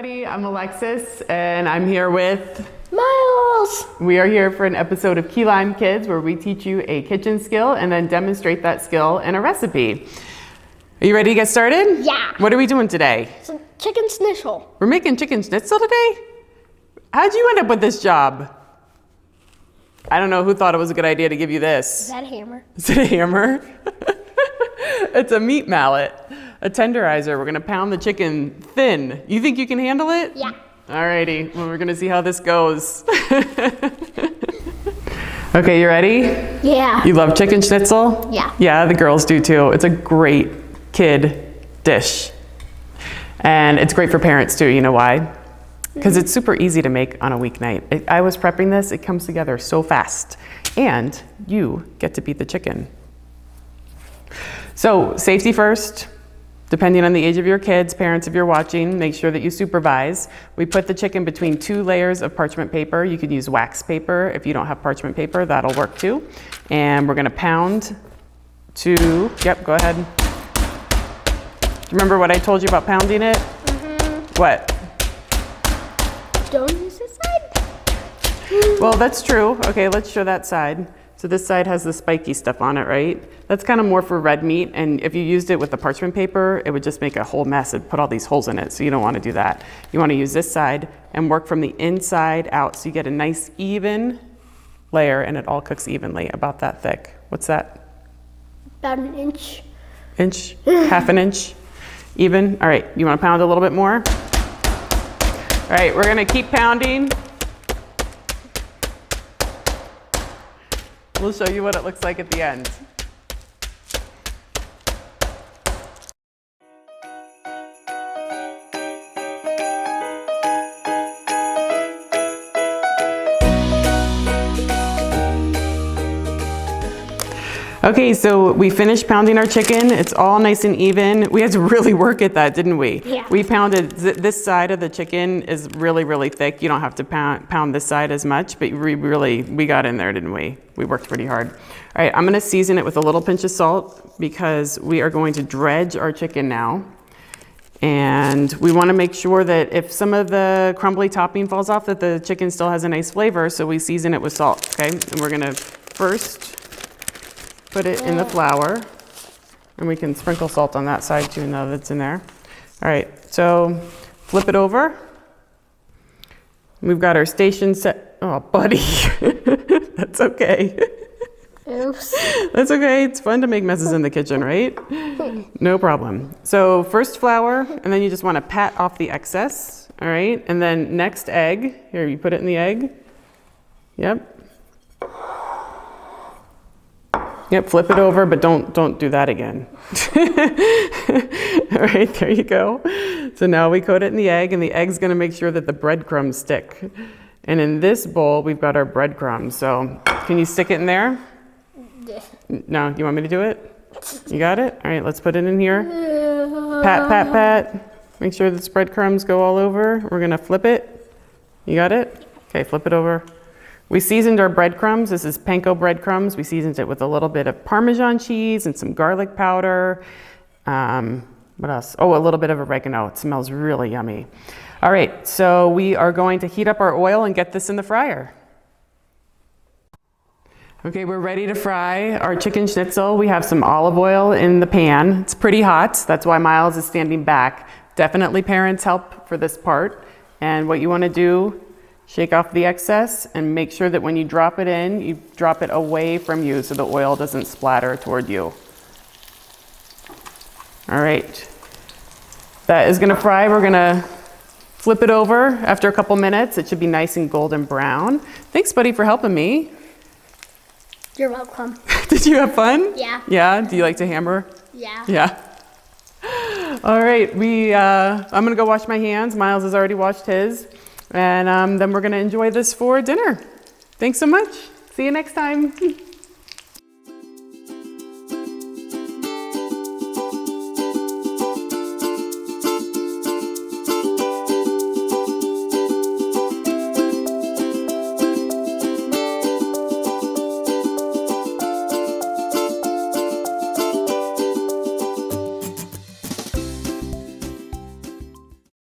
everybody, I'm Alexis and I'm here with Miles. We are here for an episode of 𝗥𝗲𝗰𝗶𝗽𝗲 where we teach you a kitchen skill and then demonstrate that skill in a recipe. Are you ready to get started? Yeah. What are we doing today? Some chicken schnitzel. We're making chicken schnitzel today? How'd you end up with this job? I don't know who thought it was a good idea to give you this. Is that a hammer? Is it a hammer? It's a meat mallet, a tenderizer. We're gonna pound the chicken thin. You think you can handle it? Yeah. Alrighty, well, we're gonna see how this goes. Okay, you ready? Yeah. You love chicken schnitzel? Yeah. Yeah, the girls do too. It's a great kid dish. And it's great for parents too, you know why? Because it's super easy to make on a weeknight. I was prepping this, it comes together so fast. And you get to beat the chicken. So safety first, depending on the age of your kids, parents if you're watching, make sure that you supervise. We put the chicken between 2 layers of parchment paper. You could use wax paper. If you don't have parchment paper, that'll work too. And we're gonna pound to, yep, go ahead. Remember what I told you about pounding it? Mm-hmm. What? Don't use this side. Well, that's true. Okay, let's show that side. So this side has the spiky stuff on it, right? That's kind of more for red meat, and if you used it with the parchment paper, it would just make a whole mess and put all these holes in it, so you don't want to do that. You want to use this side and work from the inside out, so you get a nice even layer, and it all cooks evenly, about that thick. What's that? About an inch. Inch? Half an inch? Even? All right, you want to pound a little bit more? All right, we're gonna keep pounding. We'll show you what it looks like at the end. Okay, so we finished pounding our chicken. It's all nice and even. We had to really work at that, didn't we? Yeah. We pounded, this side of the chicken is really, really thick. You don't have to pound this side as much, but we got in there, didn't we? We worked pretty hard. All right, I'm gonna season it with a little pinch of salt because we are going to dredge our chicken now. And we wanna make sure that if some of the crumbly topping falls off, that the chicken still has a nice flavor, so we season it with salt, okay? And we're gonna first put it in the flour, and we can sprinkle salt on that side too now that it's in there. All right, so flip it over. We've got our station set. Oh, buddy, that's okay. Oops. That's okay, it's fun to make messes in the kitchen, right? No problem. So first flour, and then you just wanna pat off the excess, all right? And then next egg, here, you put it in the egg. Yep. Yep, flip it over, but don't do that again. All right, there you go. So now we coat it in the egg, and the egg's gonna make sure that the breadcrumbs stick. And in this bowl, we've got our breadcrumbs. So can you stick it in there? No, you want me to do it? You got it? All right, let's put it in here. Pat, pat, pat. Make sure the breadcrumbs go all over. We're gonna flip it. You got it? Okay, flip it over. We seasoned our breadcrumbs. This is panko breadcrumbs. We seasoned it with a little bit of Parmesan cheese and some garlic powder. What else? Oh, a little bit of oregano. It smells really yummy. All right, so we are going to heat up our oil and get this in the fryer. Okay, we're ready to fry our chicken schnitzel. We have some olive oil in the pan. It's pretty hot. That's why Miles is standing back. Definitely parents help for this part. And what you want to do, shake off the excess and make sure that when you drop it in, you drop it away from you so the oil doesn't splatter toward you. All right, that is gonna fry. We're gonna flip it over after a couple minutes. It should be nice and golden brown. Thanks, buddy, for helping me. You're welcome. Did you have fun? Yeah. Yeah, do you like to hammer? Yeah. Yeah. All right, I'm gonna go wash my hands. Miles has already washed his. And then we're gonna enjoy this for dinner. Thanks so much. See you next time.